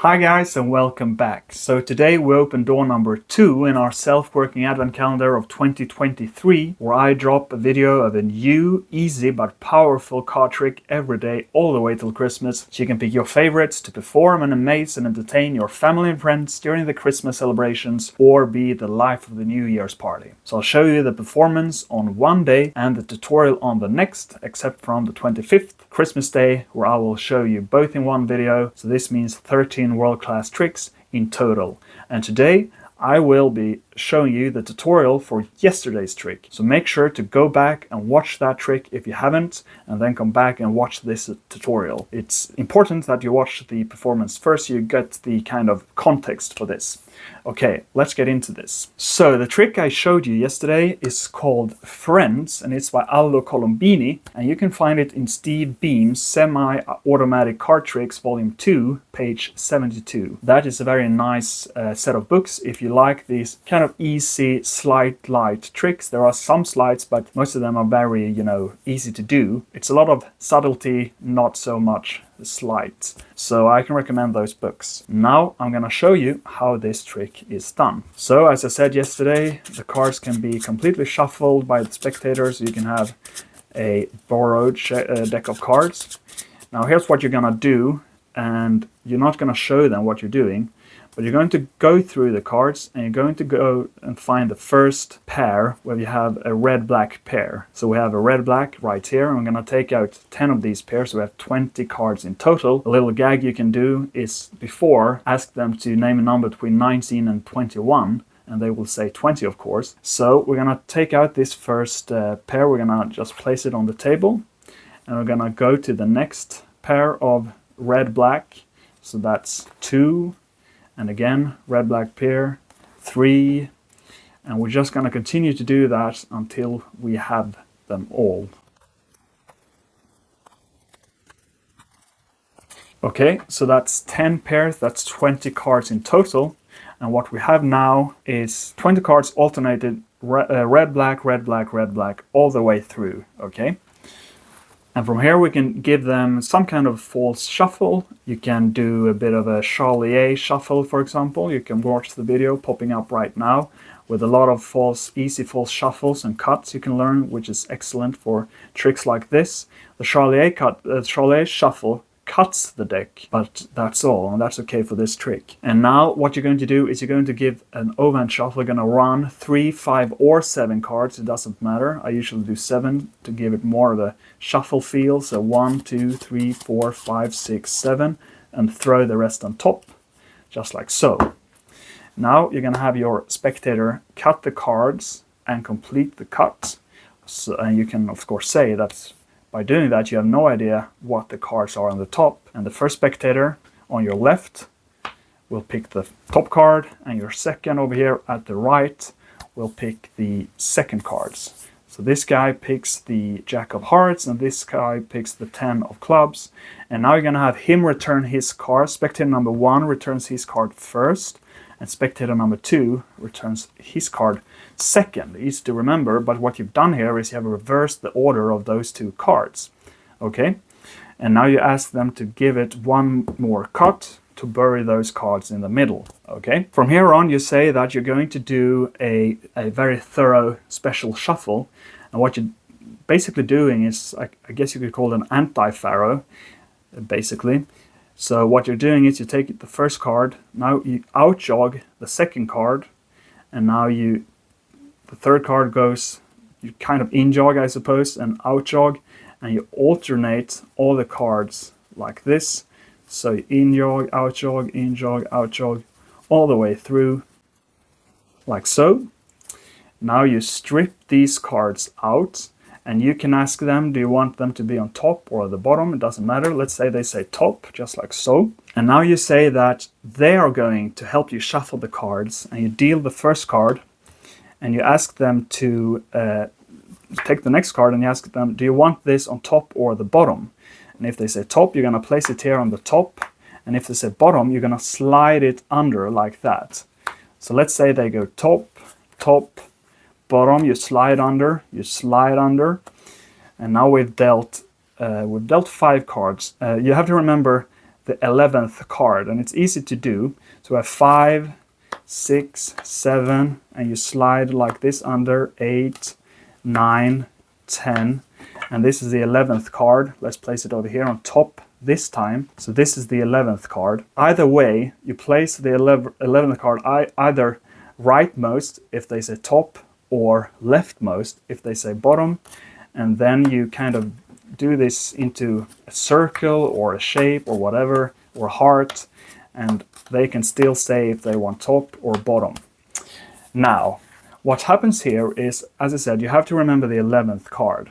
Hi guys and welcome back. So today we open door number 2 in our self-working advent calendar of 2023, where I drop a video of a new, easy but powerful card trick every day all the way till Christmas. So you can pick your favorites to perform and amaze and entertain your family and friends during the Christmas celebrations or be the life of the New Year's party. So I'll show you the performance on one day and the tutorial on the next, except from the 25th, Christmas Day, where I will show you both in one video. So this means 13 world-class tricks in total. And today I will be showing you the tutorial for yesterday's trick. So make sure to go back and watch that trick if you haven't, and then come back and watch this tutorial. It's important that you watch the performance first, so you get the kind of context for this. Okay, let's get into this. So the trick I showed you yesterday is called Friends, and it's by Aldo Colombini, and you can find it in Steve Beam's Semi-Automatic Card Tricks Volume 2, page 72. That is a very nice set of books if you like these kind of easy sleight light tricks. There are some sleights, but most of them are very, easy to do. It's a lot of subtlety, not so much sleight. So I can recommend those books. Now I'm going to show you how this trick is done. So as I said yesterday, the cards can be completely shuffled by the spectators. You can have a borrowed deck of cards. Now here's what you're going to do, and you're not going to show them what you're doing, but you're going to go through the cards and you're going to go and find the first pair where you have a red-black pair. So we have a red-black right here, and I'm going to take out 10 of these pairs, so we have 20 cards in total. A little gag you can do is before ask them to name a number between 19 and 21, and they will say 20, of course. So we're going to take out this first pair, we're going to just place it on the table, and we're going to go to the next pair of red-black. So that's 2. And again, red-black pair, 3, and we're just going to continue to do that until we have them all. Okay, so that's 10 pairs, that's 20 cards in total, and what we have now is 20 cards alternated red-black, red-black, red-black, all the way through, okay? And from here we can give them some kind of false shuffle. You can do a bit of a Charlier shuffle, for example. You can watch the video popping up right now with a lot of easy false shuffles and cuts you can learn, which is excellent for tricks like this. The Charlier shuffle cuts the deck, but that's all, and that's okay for this trick. And now what you're going to do is you're going to give an overhand shuffle. You're going to run 3, 5, or 7 cards. It doesn't matter. I usually do 7 to give it more of a shuffle feel. So 1, 2, 3, 4, 5, 6, 7, and throw the rest on top, just like so. Now you're going to have your spectator cut the cards and complete the cut. So, and you can of course say that by doing that, you have no idea what the cards are on the top. And the first spectator on your left will pick the top card, and your second over here at the right will pick the second cards. So this guy picks the Jack of Hearts, and this guy picks the 10 of Clubs. And now you're going to have him return his card. Spectator number 1 returns his card first, and spectator number 2 returns his card second. Easy to remember, but what you've done here is you have reversed the order of those 2 cards. Okay? And now you ask them to give it one more cut to bury those cards in the middle. Okay? From here on, you say that you're going to do a very thorough special shuffle. And what you're basically doing is, I guess you could call it an anti-faro, basically. So what you're doing is you take the first card, now you out-jog the second card, and now the third card goes, you kind of in-jog, I suppose, and out-jog, and you alternate all the cards like this. So in-jog, out-jog, in-jog, out-jog, all the way through, like so. Now you strip these cards out, and you can ask them, do you want them to be on top or the bottom? It doesn't matter. Let's say they say top, just like so. And now you say that they are going to help you shuffle the cards, and you deal the first card, and you ask them to take the next card, and you ask them, do you want this on top or the bottom? And if they say top, you're going to place it here on the top. And if they say bottom, you're going to slide it under like that. So let's say they go top, top, bottom, you slide under, and now we've dealt 5 cards. You have to remember the 11th card, and it's easy to do. So we have 5, 6, 7, and you slide like this under 8, 9, 10, and this is the 11th card. Let's place it over here on top this time. So this is the 11th card. Either way, you place the 11th card either rightmost if they say top, or leftmost if they say bottom, and then you kind of do this into a circle or a shape or whatever, or heart, and they can still say if they want top or bottom. Now, what happens here is, as I said, you have to remember the 11th card.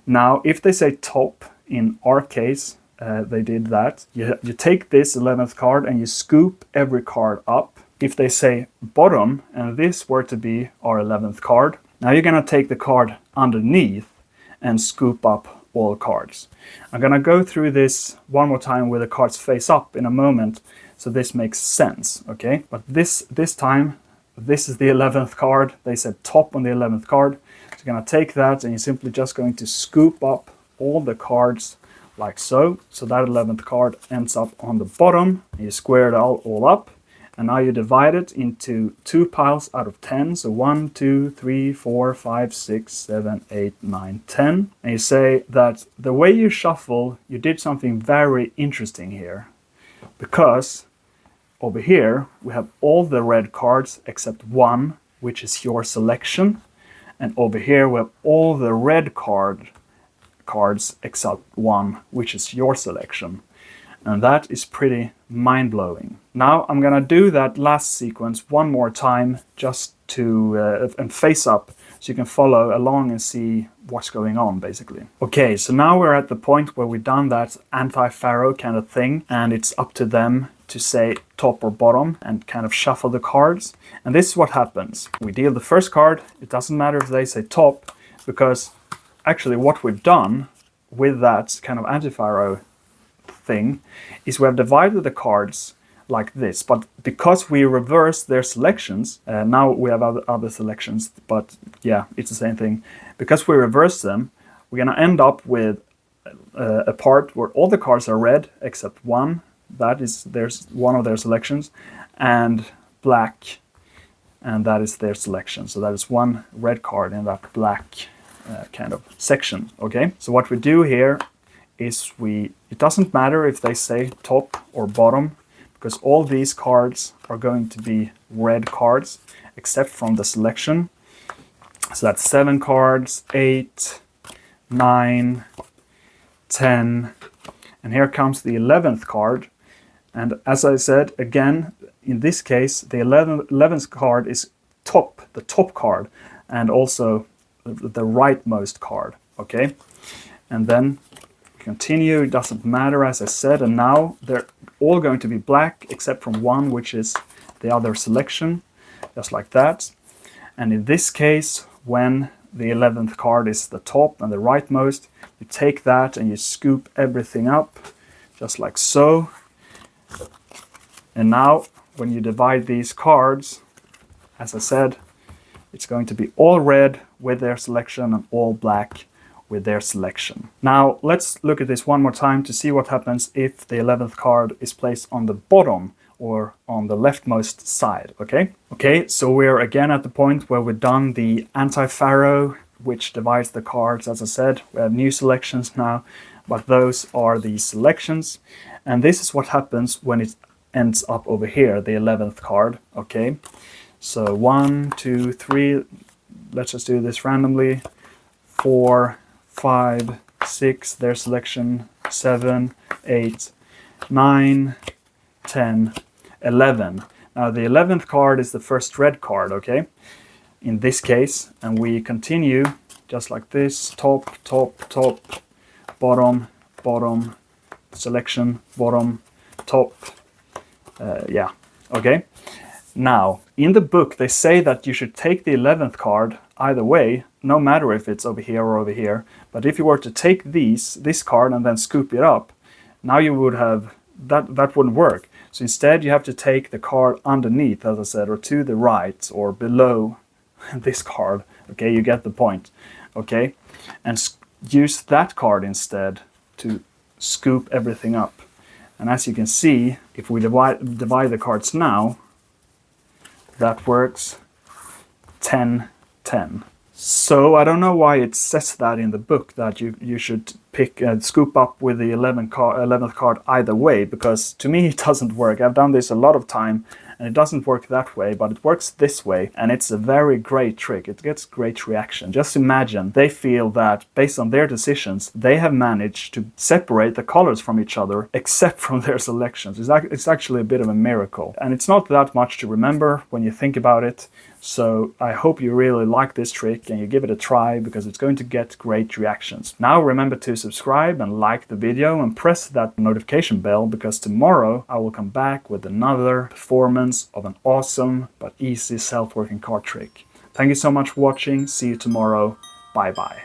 Now, if they say top, in our case, they did that. You take this 11th card and you scoop every card up. If they say bottom, and this were to be our 11th card, now you're going to take the card underneath and scoop up all cards. I'm going to go through this one more time with the cards face up in a moment, so this makes sense, okay? But this time, this is the 11th card. They said top on the 11th card. So you're going to take that and you're simply just going to scoop up all the cards like so. So that 11th card ends up on the bottom. You square it all up. And now you divide it into 2 piles out of 10. So 1, 2, 3, 4, 5, 6, 7, 8, 9, 10. And you say that the way you shuffle, you did something very interesting here. Because over here, we have all the red cards except one, which is your selection. And over here, we have all the red cards except one, which is your selection. And that is pretty mind-blowing. Now I'm gonna do that last sequence one more time, just to and face up, so you can follow along and see what's going on, basically. Okay, so now we're at the point where we've done that anti-faro kind of thing, and it's up to them to say top or bottom and kind of shuffle the cards. And this is what happens. We deal the first card. It doesn't matter if they say top, because actually what we've done with that kind of anti-faro thing is we have divided the cards like this, but because we reverse their selections, now we have other selections, but yeah, it's the same thing. Because we reverse them, we're gonna end up with a part where all the cards are red except one. That is there's one of their selections, and black, and that is their selection. So that is one red card in that black kind of section. Okay, so what we do here is it doesn't matter if they say top or bottom, because all these cards are going to be red cards, except from the selection. So that's 7 cards, 8, 9, 10, and here comes the 11th card. And as I said, again, in this case, the 11th card is the top card, and also the rightmost card, okay? And then continue, it doesn't matter, as I said, and now they're all going to be black except from one, which is the other selection, just like that. And in this case, when the 11th card is the top and the rightmost, you take that and you scoop everything up, just like so. And now, when you divide these cards, as I said, it's going to be all red with their selection and all black with their selection. Now let's look at this one more time to see what happens if the 11th card is placed on the bottom or on the leftmost side, okay? Okay, so we're again at the point where we've done the anti-faro, which divides the cards. As I said, we have new selections now, but those are the selections. And this is what happens when it ends up over here, the 11th card, okay? So 1, 2, 3, let's just do this randomly, 4, 5, 6, their selection, 7, 8, 9, 10, 11. Now the 11th card is the first red card, okay? In this case, and we continue just like this, top, top, top, bottom, bottom, selection, bottom, top, yeah, okay? Now, in the book, they say that you should take the 11th card either way, no matter if it's over here or over here. But if you were to take this card and then scoop it up, now you would have, that wouldn't work. So instead you have to take the card underneath, as I said, or to the right or below this card. Okay, you get the point. Okay, and use that card instead to scoop everything up. And as you can see, if we divide the cards now, that works 10-10. So I don't know why it says that in the book, that you should pick scoop up with the 11th card either way, because to me it doesn't work. I've done this a lot of time and it doesn't work that way, but it works this way, and it's a very great trick. It gets great reaction. Just imagine they feel that based on their decisions they have managed to separate the colors from each other except from their selections. It's actually a bit of a miracle, and it's not that much to remember when you think about it. So I hope you really like this trick and you give it a try, because it's going to get great reactions. Now remember to subscribe and like the video and press that notification bell, because tomorrow I will come back with another performance of an awesome but easy self-working card trick. Thank you so much for watching. See you tomorrow. Bye bye.